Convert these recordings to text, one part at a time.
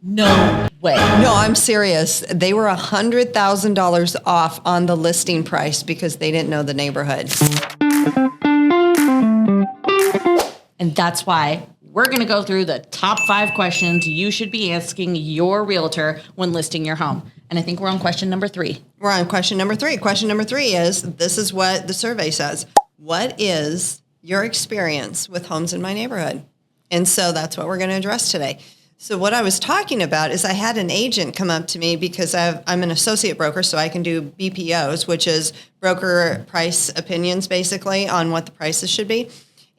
No way. No, I'm serious. They were $100,000 off on the listing price because they didn't know the neighborhood. And that's why we're going to go through the top 5 questions you should be asking your realtor when listing your home. And I think we're on question number 3. We're on question number 3. Question number 3 is, this is what the survey says. What is your experience with homes in my neighborhood? And so that's what we're going to address today. So what I was talking about is I had an agent come up to me because I'm an associate broker, so I can do BPOs, which is broker price opinions, basically, on what the prices should be.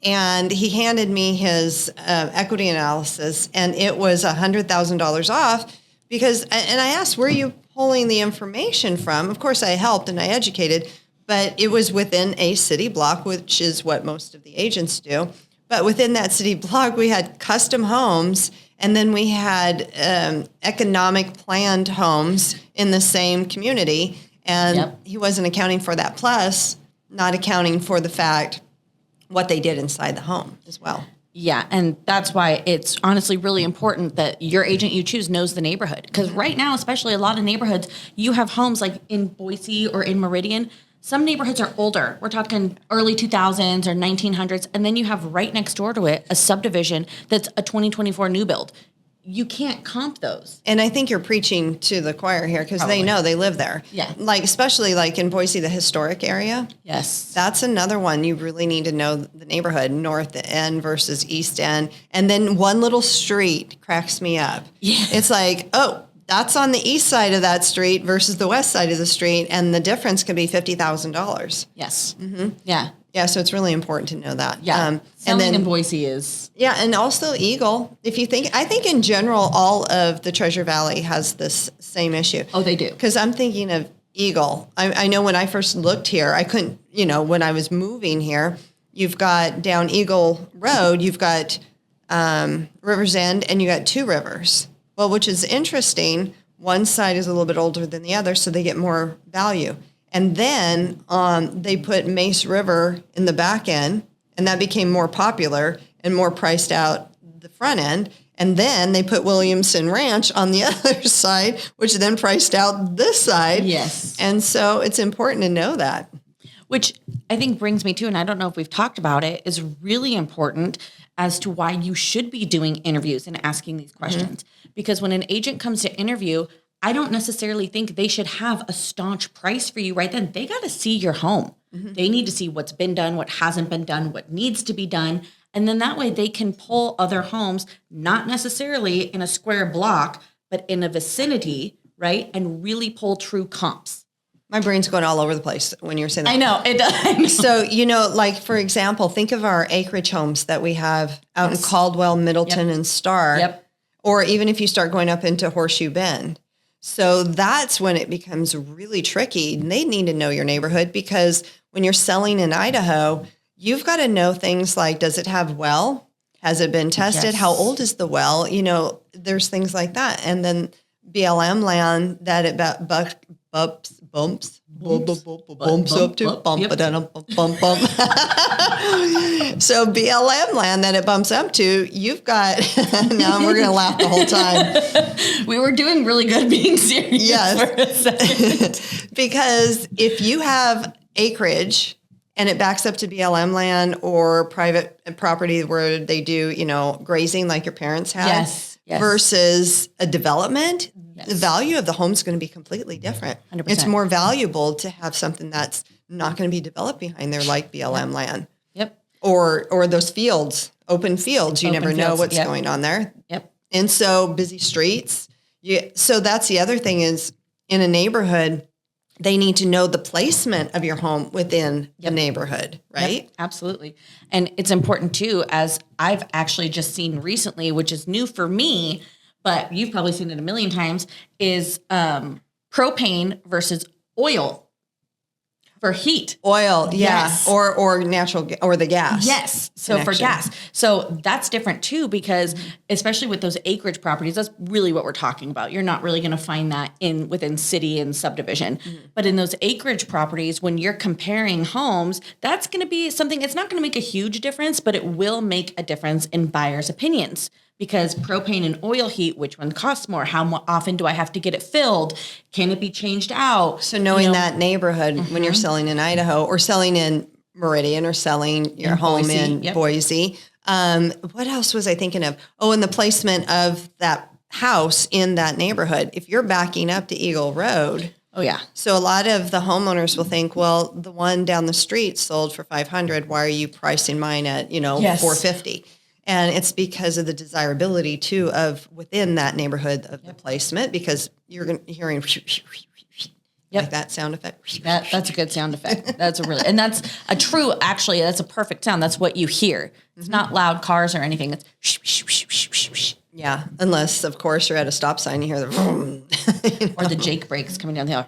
And he handed me his equity analysis, and it was $100,000 off because, and I asked, where are you pulling the information from? Of course, I helped and I educated, but it was within a city block, which is what most of the agents do. But within that city block, we had custom homes, and then we had economic planned homes in the same community. And he wasn't accounting for that, plus not accounting for the fact what they did inside the home as well. Yeah, and that's why it's honestly really important that your agent you choose knows the neighborhood. Because right now, especially a lot of neighborhoods, you have homes like in Boise or in Meridian. Some neighborhoods are older. We're talking early 2000s or 1900s. And then you have right next door to it a subdivision that's a 2024 new build. You can't comp those. And I think you're preaching to the choir here because they know, they live there. Yeah. Like, especially like in Boise, the historic area. Yes. That's another one. You really need to know the neighborhood, North End versus East End. And then one little street cracks me up. Yeah. It's like, oh, that's on the east side of that street versus the west side of the street. And the difference can be $50,000. Yes. Mm-hmm. Yeah. Yeah, so it's really important to know that. Yeah, selling in Boise is... Yeah, and also Eagle. If you think, I think in general, all of the Treasure Valley has this same issue. Oh, they do. Because I'm thinking of Eagle. I know when I first looked here, I couldn't, when I was moving here, you've got down Eagle Road, you've got River's End, and you got Two Rivers. Well, which is interesting. One side is a little bit older than the other, so they get more value. And then they put Mace River in the back end, and that became more popular and more priced out the front end. And then they put Williamson Ranch on the other side, which then priced out this side. Yes. And so it's important to know that. Which I think brings me to, and I don't know if we've talked about it, is really important as to why you should be doing interviews and asking these questions. Mm-hmm. Because when an agent comes to interview, I don't necessarily think they should have a staunch price for you right then. They got to see your home. Mm-hmm. They need to see what's been done, what hasn't been done, what needs to be done. And then that way they can pull other homes, not necessarily in a square block, but in a vicinity, right? And really pull true comps. My brain's going all over the place when you're saying that. I know, it does. So, like, for example, think of our acreage homes that we have out in Caldwell, Middleton, and Starr. Yep. Or even if you start going up into Horseshoe Bend. So that's when it becomes really tricky. They need to know your neighborhood because when you're selling in Idaho, you've got to know things like, does it have well? Has it been tested? Yes. How old is the well? There's things like that. And then BLM land that it bumps up to bump. So BLM land that it bumps up to, you've got, now we're going to laugh the whole time. We were doing really good being serious for a second. Because if you have acreage and it backs up to BLM land or private property where they do, grazing like your parents had, yes. versus a development, the value of the home is going to be completely different. 100%. It's more valuable to have something that's not going to be developed behind there like BLM land. Yep. Or those fields, open fields. You never know what's going on there. Yep. And so busy streets. So that's the other thing is in a neighborhood, they need to know the placement of your home within the neighborhood, right? Yep, absolutely. And it's important too, as I've actually just seen recently, which is new for me, but you've probably seen it a million times, is propane versus oil for heat. Oil, yes. Or natural, or the gas. Yes. So connection. For gas. So that's different too, because especially with those acreage properties, that's really what we're talking about. You're not really going to find that within city and subdivision. Mm-hmm. But in those acreage properties, when you're comparing homes, that's going to be something, it's not going to make a huge difference, but it will make a difference in buyers' opinions. because propane and oil heat, which one costs more? How often do I have to get it filled? Can it be changed out? So knowing that neighborhood when you're selling in Idaho or selling in Meridian or selling your home Boise, in Boise. What else was I thinking of? Oh, and the placement of that house in that neighborhood. If you're backing up to Eagle Road. Oh, yeah. So a lot of the homeowners will think, well, the one down the street sold for $500. Why are you pricing mine at, $450? And it's because of the desirability too of within that neighborhood of the placement, because you're hearing like that sound effect. That's a good sound effect. That's and that's that's a perfect sound. That's what you hear. It's not loud cars or anything. It's yeah, unless of course you're at a stop sign, you hear the vroom, or the Jake brakes coming down the hill.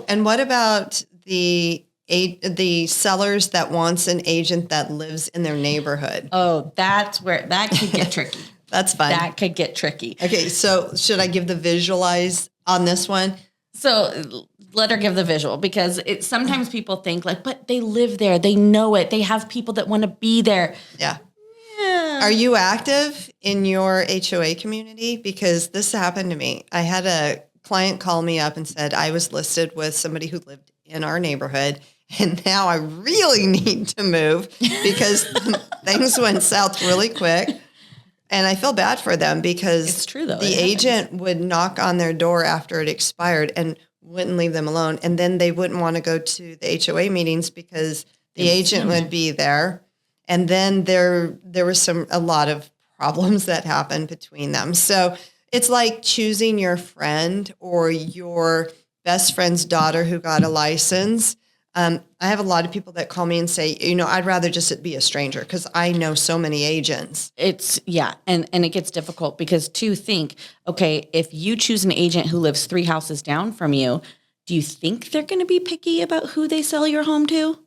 And what about the sellers that wants an agent that lives in their neighborhood? Oh, that's where that could get tricky. That's fun. That could get tricky. Okay, so should I give the visualize on this one? So let her give the visual, because sometimes people think like, but they live there, they know it, they have people that want to be there. Yeah. Are you active in your HOA community? Because this happened to me. I had a client call me up and said I was listed with somebody who lived in our neighborhood, and now I really need to move because things went south really quick. And I feel bad for them because it's true, though. The agent would knock on their door after it expired and wouldn't leave them alone. And then they wouldn't want to go to the HOA meetings because the agent would be there. And then there was a lot of problems that happened between them. So it's like choosing your friend or your best friend's daughter who got a license. I have a lot of people that call me and say, I'd rather just be a stranger because I know so many agents. And it gets difficult because okay, if you choose an agent who lives 3 houses down from you, do you think they're going to be picky about who they sell your home to?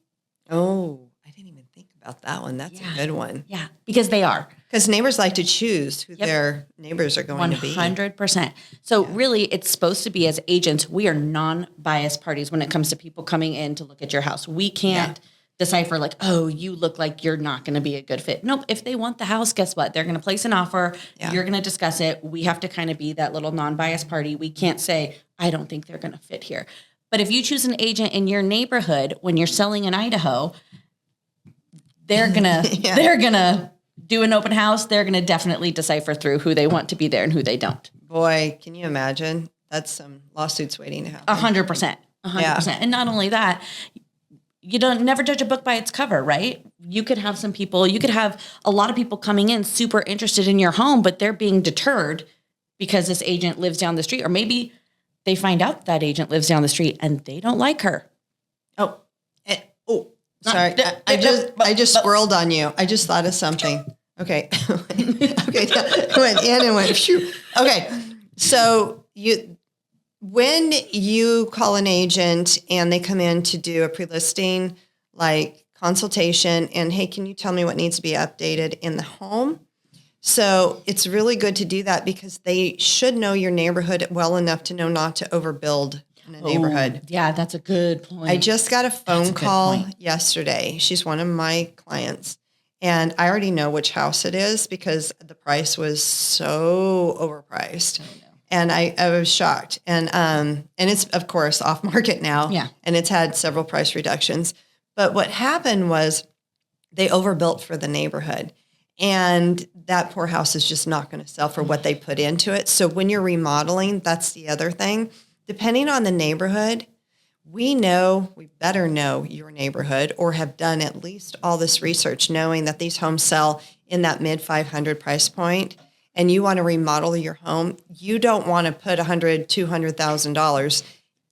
Oh, I didn't even think about that one. That's a good one. Yeah, because they are. Because neighbors like to choose who their neighbors are going to be. 100%. So really, it's supposed to be, as agents, we are non-biased parties when it comes to people coming in to look at your house. We can't decipher like, oh, you look like you're not going to be a good fit. Nope. If they want the house, guess what? They're going to place an offer. Yeah. You're going to discuss it. We have to kind of be that little non-biased party. We can't say, I don't think they're going to fit here. But if you choose an agent in your neighborhood when you're selling in Idaho, they're gonna do an open house. They're gonna definitely decipher through who they want to be there and who they don't. Boy, can you imagine? That's some lawsuits waiting to happen. 100%. 100%. And not only that, you don't never judge a book by its cover, right? You could have a lot of people coming in super interested in your home, but they're being deterred because this agent lives down the street, or maybe they find out that agent lives down the street and they don't like her. Sorry. I just squirreled on you. I just thought of something. Okay. Went in and went, phew. Okay. So when you call an agent and they come in to do a pre-listing, like consultation, and hey, can you tell me what needs to be updated in the home? So it's really good to do that because they should know your neighborhood well enough to know not to overbuild in a neighborhood. Yeah, that's a good point. I just got a phone call yesterday. She's one of my clients. And I already know which house it is because the price was so overpriced. And I was shocked. And it's, of course, off market now. Yeah. And it's had several price reductions. But what happened was they overbuilt for the neighborhood. And that poor house is just not going to sell for what they put into it. So when you're remodeling, that's the other thing. Depending on the neighborhood, we better know your neighborhood or have done at least all this research knowing that these homes sell in that mid 500 price point, and you want to remodel your home. You don't want to put $100,000, $200,000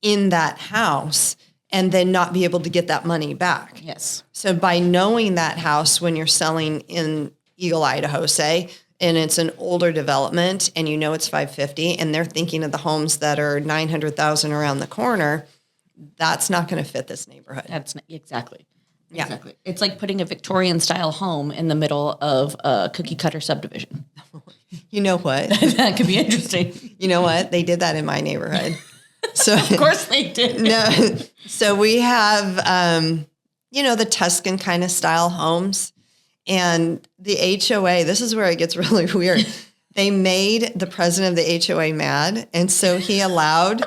in that house and then not be able to get that money back. Yes. So by knowing that house when you're selling in Eagle, Idaho, say, and it's an older development and it's 550 and they're thinking of the homes that are 900,000 around the corner, that's not going to fit this neighborhood. Exactly. Yeah. Exactly. It's like putting a Victorian style home in the middle of a cookie cutter subdivision. You know what? That could be interesting. You know what? They did that in my neighborhood. So of course they did. No. So we have the Tuscan kind of style homes. And the HOA, this is where it gets really weird. They made the president of the HOA mad. And so he allowed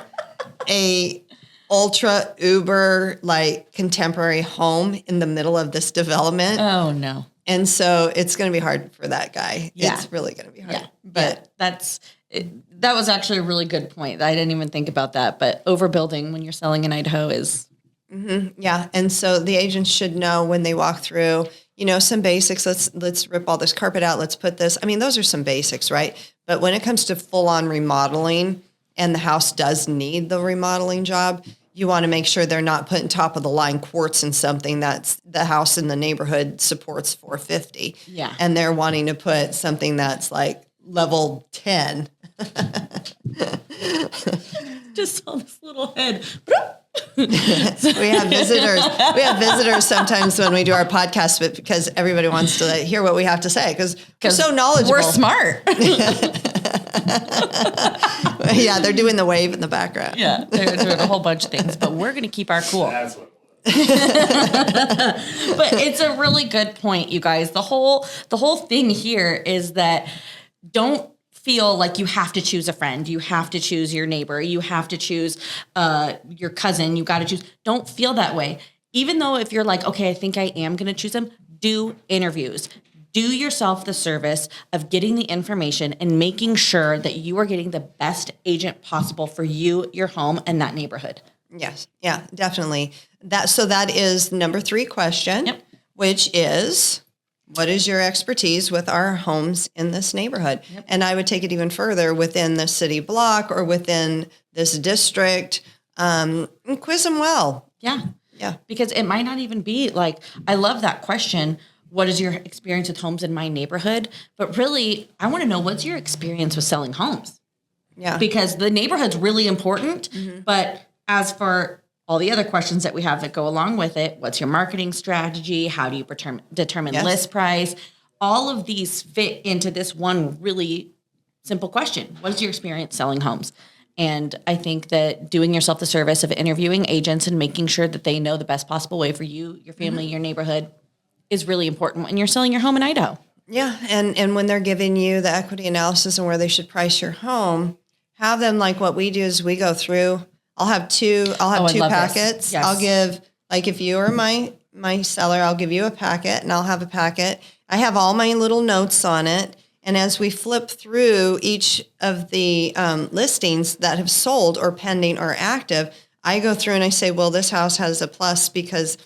a ultra uber like contemporary home in the middle of this development. Oh no. And so it's going to be hard for that guy. Yeah. It's really going to be hard. Yeah. But that was actually a really good point. I didn't even think about that, but overbuilding when you're selling in Idaho is. Yeah. And so the agents should know when they walk through, some basics. Let's rip all this carpet out. Let's put this. I mean, those are some basics, right? But when it comes to full on remodeling and the house does need the remodeling job, you want to make sure they're not putting top of the line quartz in something that's the house in the neighborhood supports 450. Yeah. And they're wanting to put something that's like level 10. Just saw this little head. We have visitors. We have visitors sometimes when we do our podcast, but because everybody wants to hear what we have to say because we're so knowledgeable. We're smart. Yeah, they're doing the wave in the background. Yeah, they're doing a whole bunch of things, but we're going to keep our cool. That's what. But it's a really good point, you guys. The whole thing here is that don't feel like you have to choose a friend. You have to choose your neighbor. You have to choose your cousin. You got to choose. Don't feel that way. Even though if you're like, okay, I think I am going to choose them, do interviews. Do yourself the service of getting the information and making sure that you are getting the best agent possible for you, your home, and that neighborhood. Yes. Yeah, definitely. That is number 3 question, Yep. which is, what is your expertise with our homes in this neighborhood? Yep. And I would take it even further within the city block or within this district. And quiz them well. Yeah. Yeah. Because it might not even be like, I love that question. What is your experience with homes in my neighborhood? But really, I want to know, what's your experience with selling homes? Yeah. Because the neighborhood's really important. Mm-hmm. But as for all the other questions that we have that go along with it, what's your marketing strategy? How do you determine Yes. list price? All of these fit into this one really simple question. What is your experience selling homes? And I think that doing yourself the service of interviewing agents and making sure that they know the best possible way for you, your family, your neighborhood is really important when you're selling your home in Idaho. Yeah. And when they're giving you the equity analysis and where they should price your home, have them like what we do is we go through. I'll have two packets. Yes. I'll give, like if you are my seller, I'll give you a packet and I'll have a packet. I have all my little notes on it. And as we flip through each of the listings that have sold or pending or active, I go through and I say, well, this house has a plus because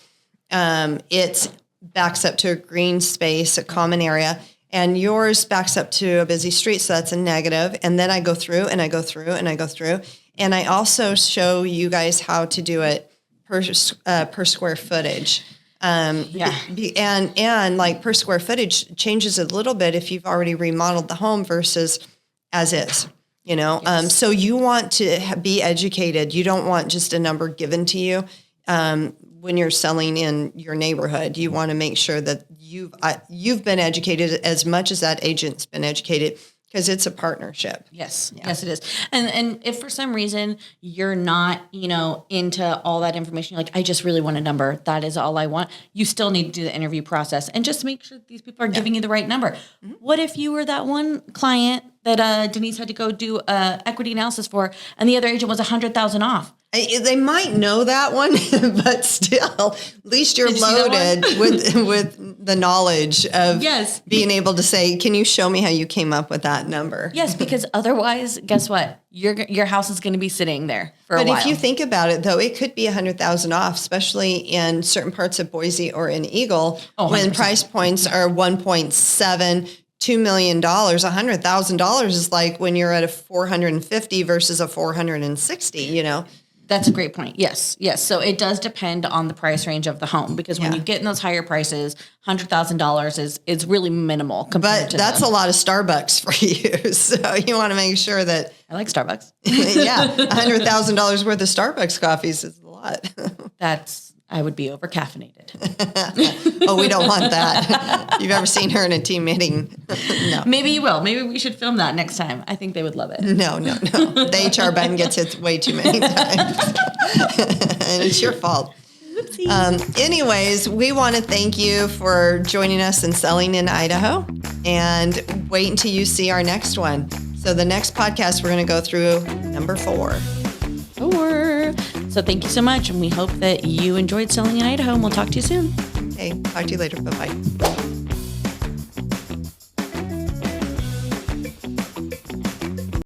it's backs up to a green space, a common area, and yours backs up to a busy street. So that's a negative. And then I go through and I go through and I go through. And I also show you guys how to do it per square footage. And like per square footage changes a little bit if you've already remodeled the home versus as is, Yes. So you want to be educated. You don't want just a number given to you. When you're selling in your neighborhood, you want to make sure that you've been educated as much as that agent's been educated, because it's a partnership. Yes. Yeah. Yes, it is. And if for some reason you're not, into all that information, you're like, I just really want a number. That is all I want. You still need to do the interview process and just make sure that these people are giving you the right number. Mm-hmm. What if you were that one client that Denise had to go do equity analysis for, and the other agent was $100,000 off? They might know that one, but still, at least you're loaded with the knowledge of being able to say, can you show me how you came up with that number? Yes, because otherwise, guess what? Your house is going to be sitting there for a while. But if you think about it, though, it could be $100,000 off, especially in certain parts of Boise or in Eagle, when price points are 1.7, $2 million. $100,000 is like when you're at a 450 versus a 460, That's a great point. Yes. So it does depend on the price range of the home, because when you get in those higher prices, $100,000 is really minimal compared to that's a lot of Starbucks for you. So you want to make sure that I like Starbucks. Yeah, $100,000 worth of Starbucks coffees is a lot. I would be over caffeinated. Oh, we don't want that. You've ever seen her in a team meeting? No. Maybe you will. Maybe we should film that next time. I think they would love it. No. The HR button gets hit way too many times. And it's your fault. Anyways, we want to thank you for joining us in Selling in Idaho, and wait until you see our next one. So the next podcast, we're going to go through number 4. So thank you so much. And we hope that you enjoyed Selling in Idaho, and we'll talk to you soon. Okay, talk to you later. Bye-bye.